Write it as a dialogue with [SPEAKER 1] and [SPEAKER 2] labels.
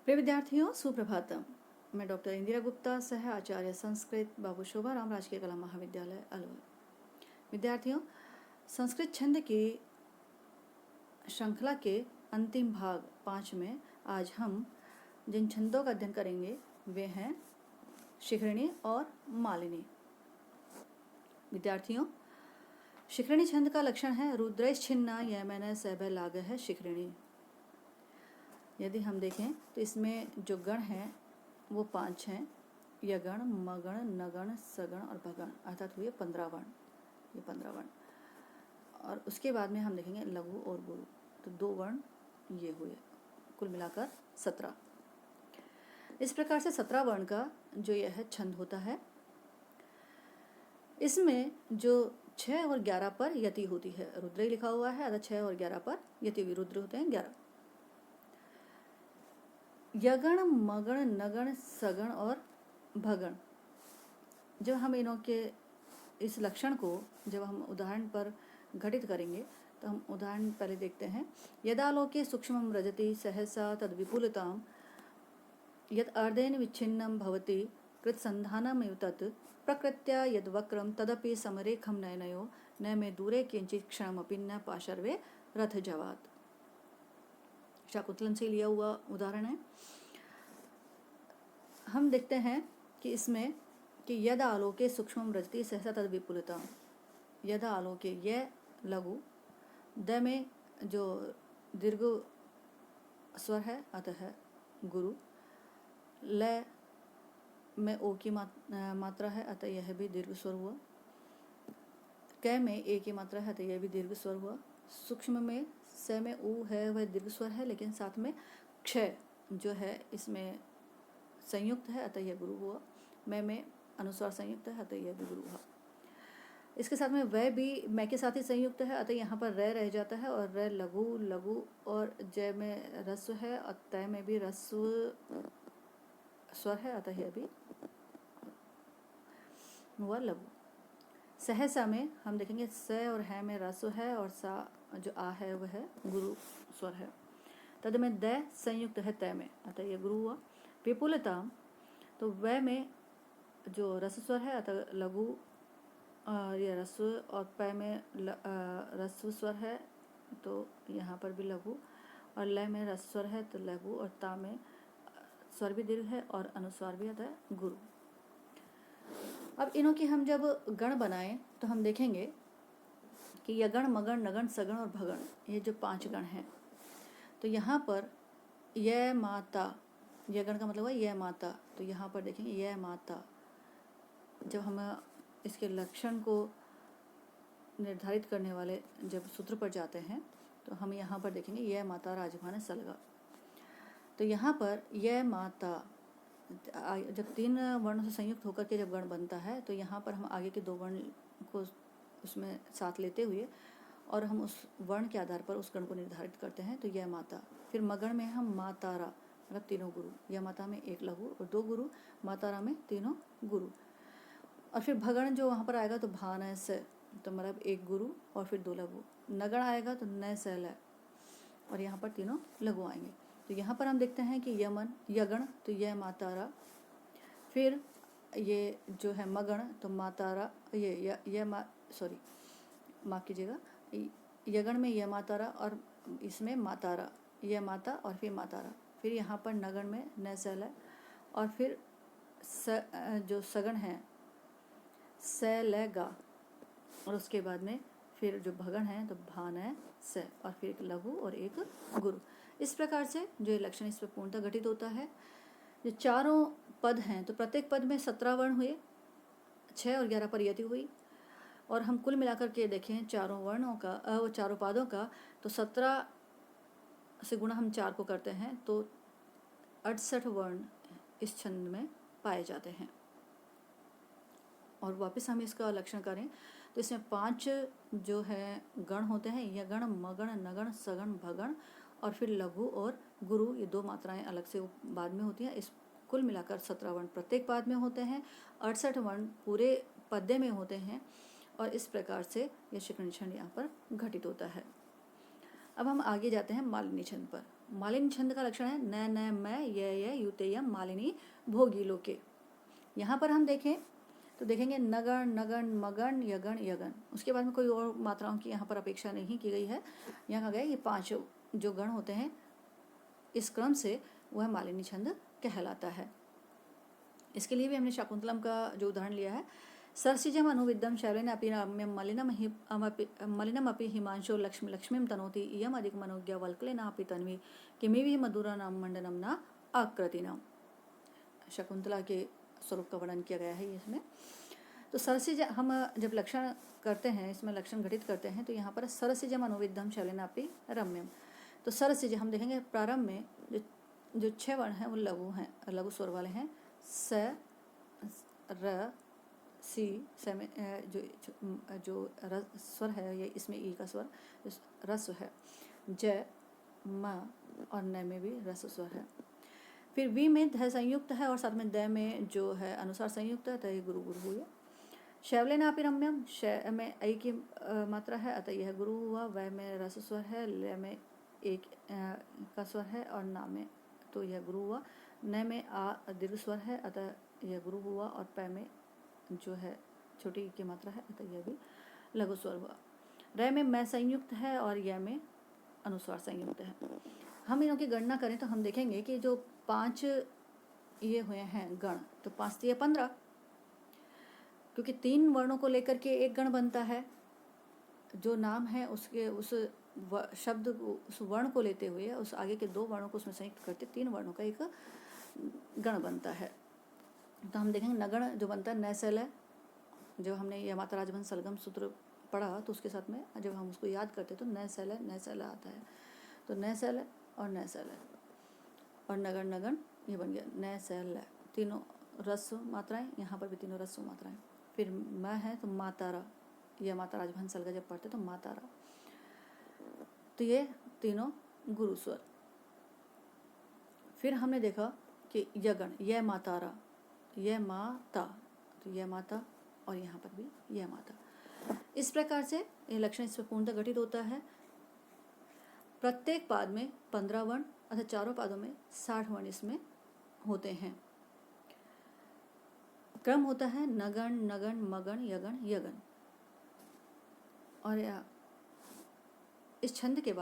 [SPEAKER 1] प्रिय विद्यार्थियों, सुप्रभातम। मैं डॉक्टर इंदिरा गुप्ता, सह आचार्य संस्कृत, बाबू शोभाराम राजकीय कला महाविद्यालय अलवर। विद्यार्थियों, संस्कृत छंद की श्रृंखला के अंतिम भाग 5 में आज हम जिन छंदों का अध्ययन करेंगे वे हैं शिखरिणी और मालिनी। विद्यार्थियों, शिखरिणी छंद का लक्षण है रुद्रैश्च छिन्ना यमन सैभ लाग है शिखरिणी। यदि हम देखें तो इसमें जो गण हैं वो 5 हैं, यगण, मगण, नगण, सगण और भगण, अर्थात हुए 15 वर्ण। ये 15 वर्ण और उसके बाद में हम देखेंगे लघु और गुरु, तो 2 वर्ण ये हुए, कुल मिलाकर 17। इस प्रकार से 17 वर्ण का जो यह छंद होता है, इसमें जो 6 और 11 पर यति होती है, रुद्र लिखा हुआ है, अर्थात 6 और 11 पर यति हुई, रुद्र होते हैं 11। यगण, मगण, नगण, सगण और भगण, जब हम इनों के इस लक्षण को जब हम उदाहरण पर घटित करेंगे तो हम उदाहरण पहले देखते हैं। यदालोके सूक्ष्मं रजति सहसा तद विपुलताम यद अर्धेन विच्छिन्नं भवति कृतसंधानमेव तत् प्रकृत्या यद वक्रम तदपि समरेखम नयनयो न मे दूरे किंचित क्षणमपि न पाशर्वे रथ जवात। शाकुंतलम से लिया हुआ उदाहरण है। हम देखते हैं कि इसमें कि यद आलोके सूक्ष्म रजति सहसा तद विपुलता। यद आलोके यह लघु, द में जो दीर्घ स्वर है अतः गुरु, ल में ओ की मात्रा है अतः यह भी दीर्घ स्वर हुआ, क में ए की मात्रा है अतः यह भी दीर्घ स्वर हुआ, सूक्ष्म में स में ऊ है वह दीर्घ स्वर है, लेकिन साथ में क्षय जो है इसमें संयुक्त है अतः यह गुरु हुआ, में अनुस्वार संयुक्त है अतः यह भी गुरु हुआ। इसके साथ में वह भी मैं के साथ ही संयुक्त है अतः यहाँ पर रह जाता है और र लघु, लघु और जय में रस्व है और तय में भी रस्व स्वर है अतः यह भी हुआ लघु। सहसा में हम देखेंगे स और है में रस्व है और सा जो आ है वह गुरु स्वर है। तद में द संयुक्त है तय में अतः यह गुरु हुआ। विपुलता, तो वह में जो रस स्वर है अतः लघु, यह रस्व और पै में रस्व स्वर है तो यहाँ पर भी लघु, और लय में रस स्वर है तो लघु, और ता में स्वर भी दीर्घ है और अनुस्वार भी अतः गुरु। अब इनों की हम जब गण बनाएं तो हम देखेंगे कि यगण, मगण, नगण, सगण और भगण, ये जो 5 गण हैं, तो यहाँ पर यह माता, यगण का मतलब है यह माता, तो यहाँ पर देखेंगे यह माता। जब हम इसके लक्षण को निर्धारित करने वाले जब सूत्र पर जाते हैं तो हम यहाँ पर देखेंगे यह माता राजभान सलगा। तो यहाँ पर यह माता जब 3 वर्णों से संयुक्त होकर के जब गण बनता है तो यहाँ पर हम आगे के 2 वर्ण को उसमें साथ लेते हुए और हम उस वर्ण के आधार पर उस गण को निर्धारित करते हैं। तो यह माता, फिर मगण में हम मातारा, मतलब तीनों गुरु, यह माता में 1 लघु और 2 गुरु, मातारा में तीनों गुरु, और फिर भगण जो वहाँ पर आएगा तो भान है से, तो मतलब 1 गुरु और फिर 2 लघु। नगण आएगा तो न सैल है और यहाँ पर तीनों लघु आएंगे। तो यहाँ पर हम देखते हैं कि यमन, यगण तो यह मातारा, फिर ये जो है मगण तो मातारा, माफ़ कीजिएगा, यगण में यह मातारा और इसमें मातारा, यह माता और फिर मातारा, फिर यहाँ पर नगण में न सैल है और फिर जो सगण है सैलगा, और उसके बाद में फिर जो भगण है तो भान है से, और फिर 1 लघु और 1 गुरु। इस प्रकार से जो लक्षण इस पर पूर्णतः घटित होता है। जो चारों पद हैं तो प्रत्येक पद में 17 वर्ण हुए, 6 और 11 पर यति हुई, और हम कुल मिलाकर के देखें चारों वर्णों का चारों पादों का तो 17 से गुणा हम 4 को करते हैं तो 68 वर्ण इस छंद में पाए जाते हैं। और वापस हम इसका लक्षण करें तो इसमें 5 जो है गण होते हैं, यगण, मगण, नगण, सगण, भगण, और फिर लघु और गुरु, ये 2 मात्राएं अलग से बाद में होती हैं। इस कुल मिलाकर 17 वर्ण प्रत्येक पाद में होते हैं, 68 वर्ण पूरे पद्य में होते हैं, और इस प्रकार से यह शिखरिणी छंद यहाँ पर घटित होता है। अब हम आगे जाते हैं मालिनी छंद पर। मालिनी छंद का लक्षण है न न मैं ये युतेयम मालिनी भोगी लोके। यहाँ पर हम देखें तो देखेंगे नगण नगण मगण यगण यगन। उसके बाद में कोई और मात्राओं की यहाँ पर अपेक्षा नहीं की गई है। यहाँ कहा गया ये 5 जो गण होते हैं इस क्रम से वह मालिनी छंद कहलाता है। इसके लिए भी हमने शाकुंतलम का जो उदाहरण लिया है, सरसिजम अनुविद्यम शैलेन अपि रम्यम मलिनम अपि हिमांशो लक्ष्मी लक्ष्मीम तनोति इयम अधिक मनोज्ञा वल्कले नापि तन्वी किमिवि मधुरा नाम मंडनम न आकृतिनम। शकुंतला के स्वरूप का वर्णन किया गया है इसमें। तो सरसिज हम जब लक्षण करते हैं, इसमें लक्षण घटित करते हैं, तो यहाँ पर सरसिजम अनुविद्यम शैलेन अपि रम्यम। तो सरसिज हम देखेंगे प्रारंभ में जो 6 वर्ण हैं वो लघु हैं, लघु स्वर वाले हैं। स र सी से में जो स्वर है ये इसमें ई का स्वर रस्व है। ज म और न में भी रस्व स्वर है। फिर वी में ध संयुक्त है और साथ में द में जो है अनुसार संयुक्त है, अतः ये गुरु गुरु हुआ। शैवलेनापि रम्यम, श में ऐ की मात्रा है अतः यह गुरु हुआ। वह में रस स्वर है, ल में एक का स्वर है और ना में तो यह गुरु हुआ। न में आ दीर्घ स्वर है अतः यह गुरु हुआ और पै में जो है छोटी की मात्रा है अतः यह भी लघु स्वर हुआ। र में मैं संयुक्त है और यह में अनुस्वार संयुक्त है। हम इनों की गणना करें तो हम देखेंगे कि जो 5 ये हुए हैं गण, तो 5 से 15, क्योंकि 3 वर्णों को लेकर के एक गण बनता है। जो नाम है उसके उस शब्द उस वर्ण को लेते हुए उस आगे के 2 वर्णों को उसमें संयुक्त करते 3 वर्णों का एक गण बनता है। तो हम देखेंगे नगण जो बनता है नैसल है। जब हमने यह माता राजभंस सलगम सूत्र पढ़ा तो उसके साथ में जब हम उसको याद करते तो नैसल है नैसल आता है। तो नैसल है और नैसल है और नगण नगण ये बन गया नैसल है। तीनों रस्व मात्राएं, यहाँ पर भी तीनों रस्व मात्राएं। फिर मैं है तो मातारा, यह माता राजभंस सलगा जब पढ़ते तो मातारा। तो ये तीनों गुरु स्वर। फिर हमने देखा कि यगण, यह मातारा, यह माता, तो यह माता और यहाँ पर भी यह माता। इस प्रकार से ये लक्षण इसमें पूर्णतः घटित होता है। प्रत्येक पाद में 15 वर्ण अर्थात चारों पादों में 60 वर्ण इसमें होते हैं। क्रम होता है नगण नगण मगण यगण यगन। और इस छंद के बाद